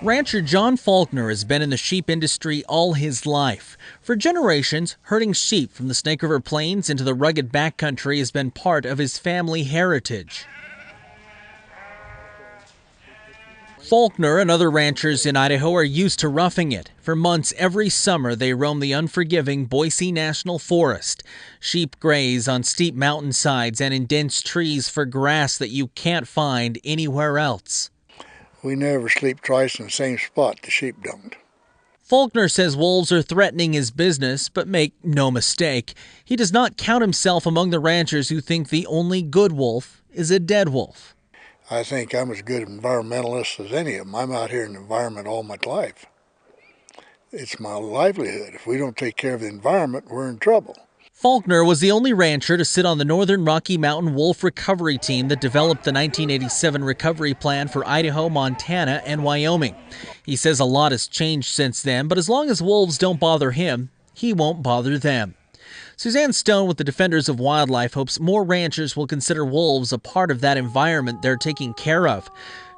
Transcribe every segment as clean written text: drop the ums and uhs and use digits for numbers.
Rancher John Faulkner has been in the sheep industry all his life. For generations, herding sheep from the Snake River Plains into the rugged backcountry has been part of his family heritage. Faulkner and other ranchers in Idaho are used to roughing it. For months every summer, they roam the unforgiving Boise National Forest. Sheep graze on steep mountainsides and in dense trees for grass that you can't find anywhere else. We never sleep twice in the same spot. The sheep don't. Faulkner says wolves are threatening his business, but make no mistake, he does not count himself among the ranchers who think the only good wolf is a dead wolf. I think I'm as good an environmentalist as any of them. I'm out here in the environment all my life. It's my livelihood. If we don't take care of the environment, we're in trouble. Faulkner was the only rancher to sit on the Northern Rocky Mountain Wolf Recovery Team that developed the 1987 recovery plan for Idaho, Montana, and Wyoming. He says a lot has changed since then, but as long as wolves don't bother him, he won't bother them. Suzanne Stone with the Defenders of Wildlife hopes more ranchers will consider wolves a part of that environment they're taking care of.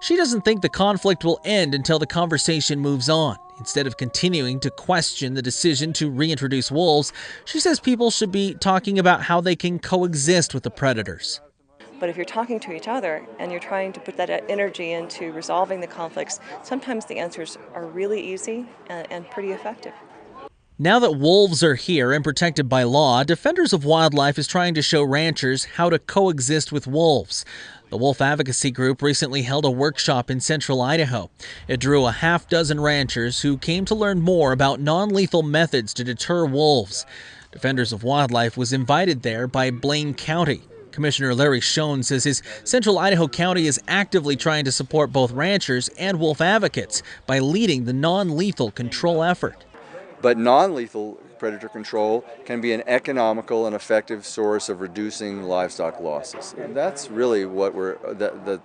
She doesn't think the conflict will end until the conversation moves on. Instead of continuing to question the decision to reintroduce wolves, she says people should be talking about how they can coexist with the predators. But if you're talking to each other and you're trying to put that energy into resolving the conflicts, sometimes the answers are really easy and pretty effective. Now that wolves are here and protected by law, Defenders of Wildlife is trying to show ranchers how to coexist with wolves. The wolf advocacy group recently held a workshop in central Idaho. It drew a half-dozen ranchers who came to learn more about non-lethal methods to deter wolves. Defenders of Wildlife was invited there by Blaine County. Commissioner Larry Schoen says his central Idaho county is actively trying to support both ranchers and wolf advocates by leading the non-lethal control effort. But non-lethal predator control can be an economical and effective source of reducing livestock losses. And that's really what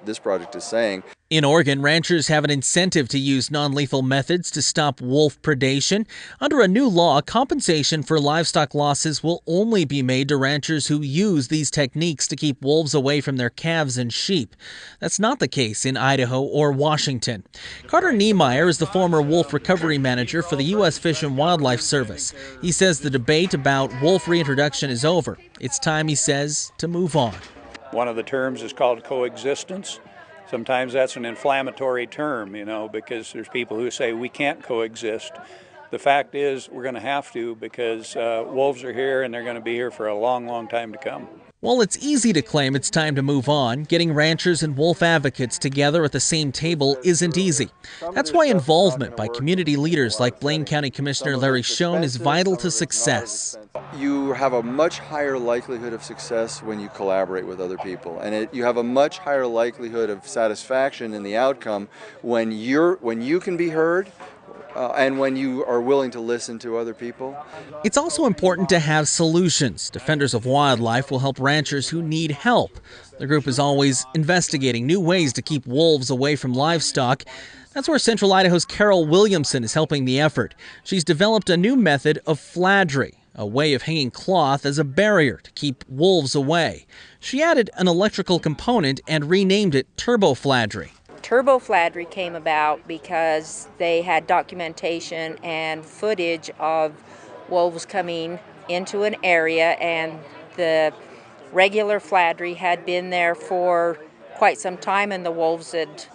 this project is saying. In Oregon, ranchers have an incentive to use non-lethal methods to stop wolf predation. Under a new law, compensation for livestock losses will only be made to ranchers who use these techniques to keep wolves away from their calves and sheep. That's not the case in Idaho or Washington. Carter Neimeyer is the former wolf recovery manager for the U.S. Fish and Wildlife Service. He says the debate about wolf reintroduction is over. It's time, he says, to move on. One of the terms is called coexistence. Sometimes that's an inflammatory term, because there's people who say we can't coexist. The fact is we're going to have to because wolves are here and they're going to be here for a long, long time to come. While it's easy to claim it's time to move on, getting ranchers and wolf advocates together at the same table isn't easy. That's why involvement by community leaders like Blaine County Commissioner Larry Schoen is vital to success. You have a much higher likelihood of success when you collaborate with other people, and you have a much higher likelihood of satisfaction in the outcome when you can be heard. And when you are willing to listen to other people. It's also important to have solutions. Defenders of Wildlife will help ranchers who need help. The group is always investigating new ways to keep wolves away from livestock. That's where Central Idaho's Carol Williamson is helping the effort. She's developed a new method of fladry, a way of hanging cloth as a barrier to keep wolves away. She added an electrical component and renamed it Turbo Fladry. Turbo Fladry came about because they had documentation and footage of wolves coming into an area, and the regular Fladry had been there for quite some time, and the wolves had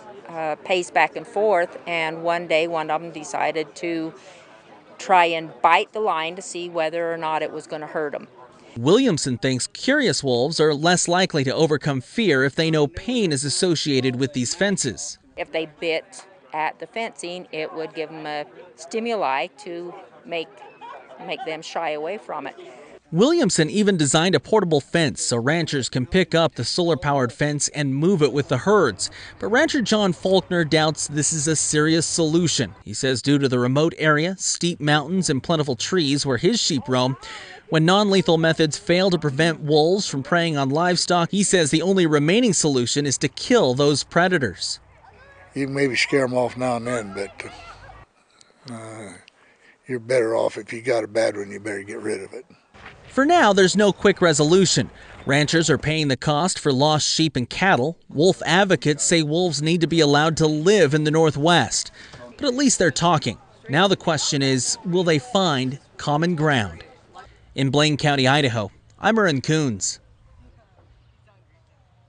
paced back and forth, and one day one of them decided to try and bite the line to see whether or not it was going to hurt them. Williamson thinks curious wolves are less likely to overcome fear if they know pain is associated with these fences. If they bit at the fencing, it would give them a stimuli to make them shy away from it. Williamson even designed a portable fence so ranchers can pick up the solar-powered fence and move it with the herds. But rancher John Faulkner doubts this is a serious solution. He says due to the remote area, steep mountains, and plentiful trees where his sheep roam, when non-lethal methods fail to prevent wolves from preying on livestock, he says the only remaining solution is to kill those predators. You can maybe scare them off now and then, but you're better off if you got a bad one, you better get rid of it. For now, there's no quick resolution. Ranchers are paying the cost for lost sheep and cattle. Wolf advocates say wolves need to be allowed to live in the Northwest. But at least they're talking. Now the question is, will they find common ground? In Blaine County, Idaho, I'm Kunz.